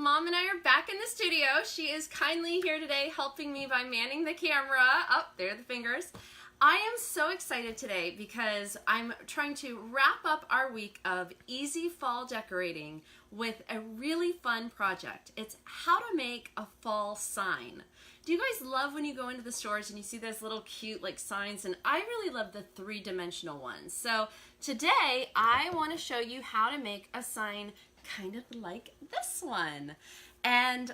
Mom and I are back in the studio. She is kindly here today helping me by manning the camera. Oh, there are the fingers. I am so excited today because I'm trying to wrap up our week of easy fall decorating with a really fun project. It's how to make a fall sign. Do you guys love when you go into the stores and you see those little cute like signs? And I really love the three-dimensional ones. So today I want to show you how to make a sign kind of like this one. And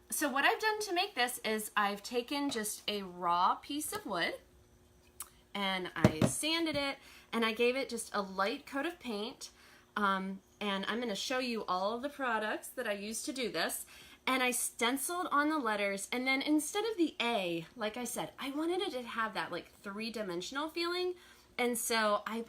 so what I've done to make this is I've taken just a raw piece of wood and I sanded it and I gave it just a light coat of paint. And I'm going to show you all of the products that I used to do this. And I stenciled on the letters, and then instead of the A, like I said, I wanted it to have that like three-dimensional feeling. And so I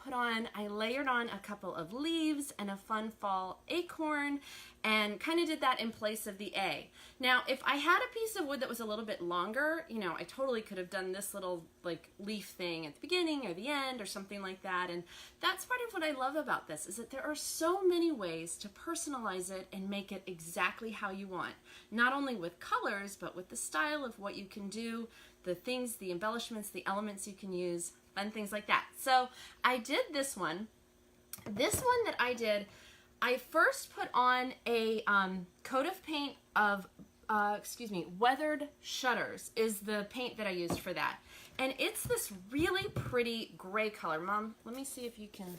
layered on a couple of leaves and a fun fall acorn and kind of did that in place of the A. Now, if I had a piece of wood that was a little bit longer, you know, I totally could have done this little like leaf thing at the beginning or the end or something like that. And that's part of what I love about this, is that there are so many ways to personalize it and make it exactly how you want. Not only with colors, but with the style of what you can do, the things, the embellishments, the elements you can use, and things like that. So I did this one. This one that I did, I first put on a coat of paint of, weathered shutters is the paint that I used for that. And it's this really pretty gray color. Mom, let me see if you can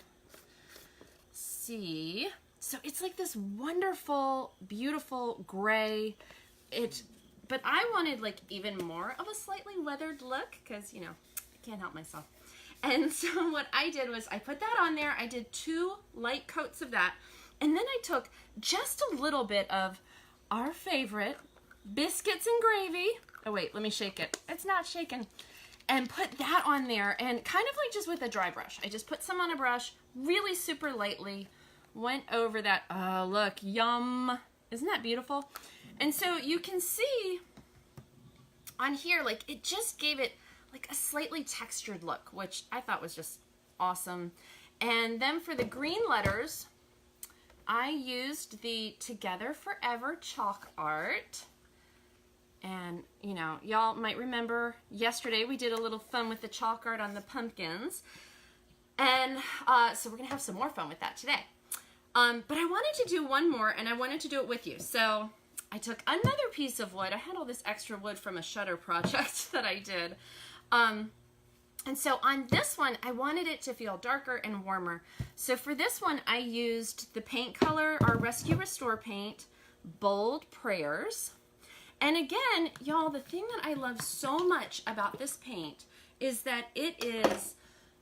see. So it's like this wonderful, beautiful gray. But I wanted like even more of a slightly weathered look because, you know, I can't help myself. And so what I did was I put that on there. I did 2 light coats of that. And then I took just a little bit of our favorite biscuits and gravy. Oh wait, let me shake it. It's not shaking. And put that on there, and kind of like just with a dry brush. I just put some on a brush, really super lightly, went over that. Oh, look, yum. Isn't that beautiful? And so you can see on here, like it just gave it like a slightly textured look, which I thought was just awesome. And then for the green letters, I used the Together Forever ChakArt. And, you know, y'all might remember yesterday we did a little fun with the chalk art on the pumpkins. And so we're going to have some more fun with that today. But I wanted to do one more, and I wanted to do it with you. So I took another piece of wood. I had all this extra wood from a shutter project that I did. And so on this one, I wanted it to feel darker and warmer. So for this one, I used the paint color, our Rescue Restore paint, Bold Prayers. And again, y'all, the thing that I love so much about this paint is that it is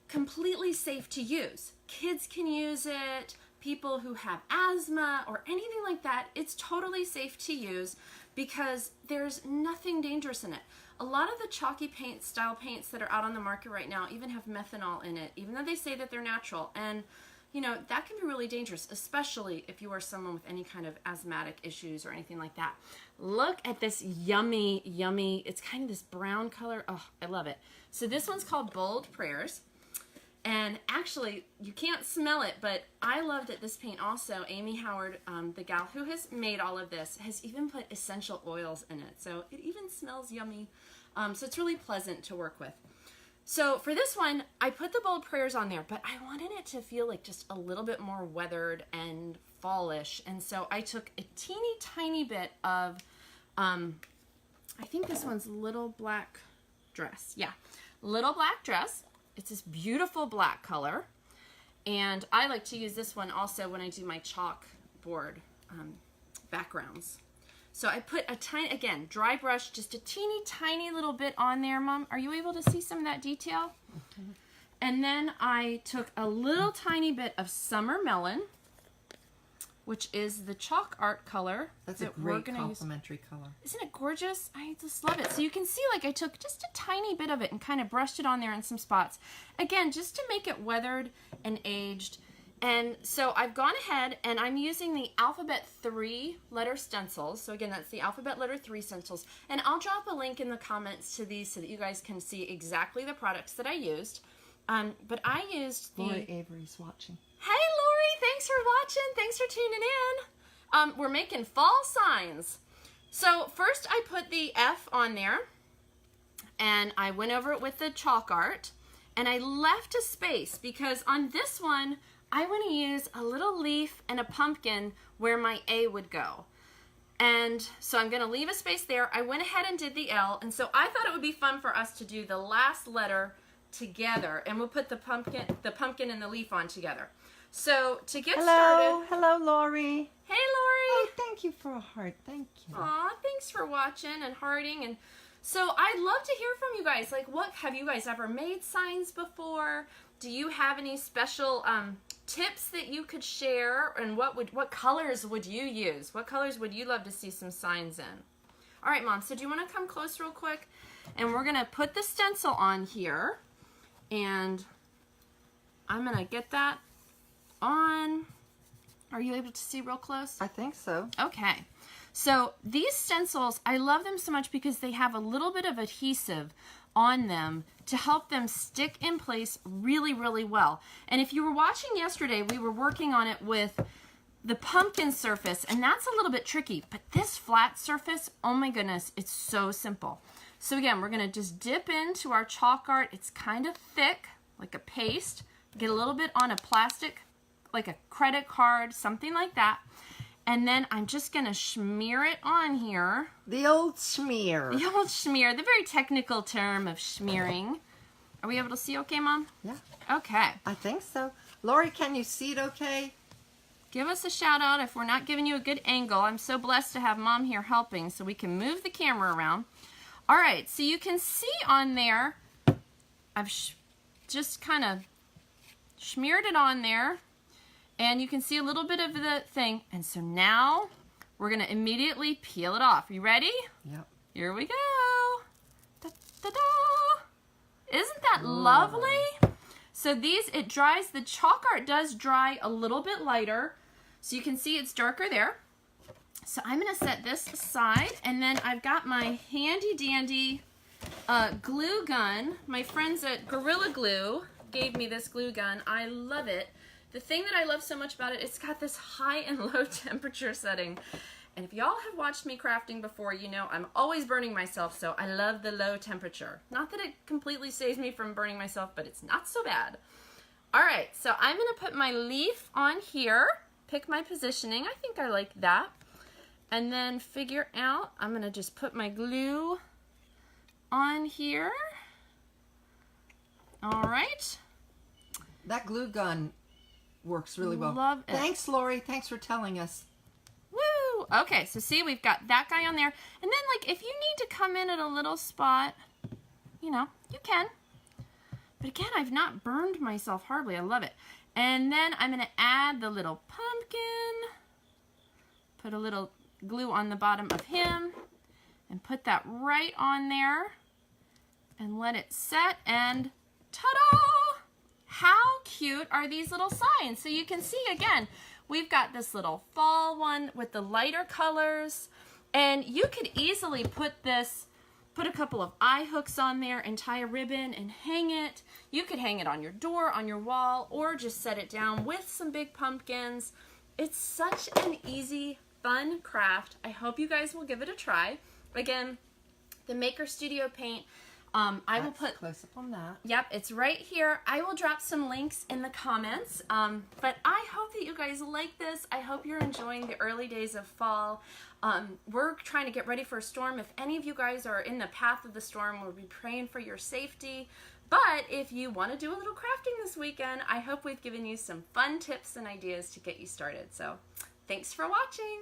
completely safe to use. Kids can use it, people who have asthma or anything like that. It's totally safe to use because there's nothing dangerous in it. A lot of the chalky paint style paints that are out on the market right now even have methanol in it, even though they say that they're natural. And you know, that can be really dangerous, especially if you are someone with any kind of asthmatic issues or anything like that. Look at this yummy, yummy, it's kind of this brown color. Oh, I love it. So this one's called Bold Prayers. And actually, you can't smell it, but I loved it. This paint also, Amy Howard, the gal who has made all of this, has even put essential oils in it. So it even smells yummy. So it's really pleasant to work with. So for this one, I put the Bold Prayers on there, but I wanted it to feel like just a little bit more weathered and fallish. And so I took a teeny tiny bit of, I think this one's Little Black Dress. Yeah, Little Black Dress. It's this beautiful black color. And I like to use this one also when I do my chalkboard backgrounds. So I put a tiny, again, dry brush, just a teeny tiny little bit on there, Mom. Are you able to see some of that detail? Okay. And then I took a little tiny bit of Summer Melon, which is the ChakArt color. That's a great complementary color. Isn't it gorgeous? I just love it. So you can see like I took just a tiny bit of it and kind of brushed it on there in some spots. Again, just to make it weathered and aged. And so I've gone ahead and I'm using the alphabet 3 letter stencils. So again, that's the alphabet letter 3 stencils. And I'll drop a link in the comments to these so that you guys can see exactly the products that I used. But I used the... Lori Avery's watching. Hey, Lori, thanks for watching. Thanks for tuning in. We're making fall signs. So first I put the F on there, and I went over it with the ChakArt, and I left a space because on this one, I want to use a little leaf and a pumpkin where my A would go. And so I'm going to leave a space there. I went ahead and did the L, and so I thought it would be fun for us to do the last letter together, and we'll put the pumpkin and the leaf on together. So to get started... Hello, Lori. Hey, Lori. Oh, thank you for a heart. Thank you. Aw, thanks for watching and hearting. And so I'd love to hear from you guys. Like, what have you guys ever made signs before? Do you have any special tips that you could share? And what colors would you use? What colors would you love to see some signs in? All right, Mom. So do you want to come close real quick? And we're gonna put the stencil on here, and I'm gonna get that on. Are you able to see real close? I think so. Okay. So these stencils, I love them so much because they have a little bit of adhesive on them to help them stick in place really, really well. And if you were watching yesterday, we were working on it with the pumpkin surface, and that's a little bit tricky. But this flat surface, oh my goodness, it's so simple. So again, we're going to just dip into our ChakArt. It's kind of thick, like a paste. Get a little bit on a plastic, like a credit card, something like that. And then I'm just going to smear it on here. The old smear. The old smear, the very technical term of smearing. Are we able to see okay, Mom? Yeah. Okay. I think so. Lori, can you see it okay? Give us a shout out if we're not giving you a good angle. I'm so blessed to have Mom here helping so we can move the camera around. All right, so you can see on there, I've just kind of smeared it on there. And you can see a little bit of the thing. And so now we're going to immediately peel it off. You ready? Yep. Here we go. Da-da-da. Isn't that lovely? So these, it dries, the ChakArt does dry a little bit lighter. So you can see it's darker there. So I'm going to set this aside. And then I've got my handy dandy glue gun. My friends at Gorilla Glue gave me this glue gun. I love it. The thing that I love so much about it, it's got this high and low temperature setting. And if y'all have watched me crafting before, you know I'm always burning myself, so I love the low temperature. Not that it completely saves me from burning myself, but it's not so bad. All right, so I'm going to put my leaf on here, pick my positioning. I think I like that. And then figure out, I'm going to just put my glue on here. All right. That glue gun works really well. Love it. Thanks, Lori. Thanks for telling us. Woo! Okay, so see, we've got that guy on there. And then, like, if you need to come in at a little spot, you know, you can. But again, I've not burned myself hardly. I love it. And then I'm going to add the little pumpkin. Put a little glue on the bottom of him. And put that right on there. And let it set. And ta-da! How cute are these little signs? So you can see again, we've got this little fall one with the lighter colors, and you could easily put a couple of eye hooks on there and tie a ribbon and hang it. You could hang it on your door, on your wall, or just set it down with some big pumpkins. It's such an easy, fun craft. I hope you guys will give it a try. Again, the Makers Studio paint. I will put close up on that. Yep, it's right here. I will drop some links in the comments. But I hope that you guys like this. I hope you're enjoying the early days of fall. We're trying to get ready for a storm. If any of you guys are in the path of the storm, we'll be praying for your safety. But if you want to do a little crafting this weekend, I hope we've given you some fun tips and ideas to get you started. So thanks for watching.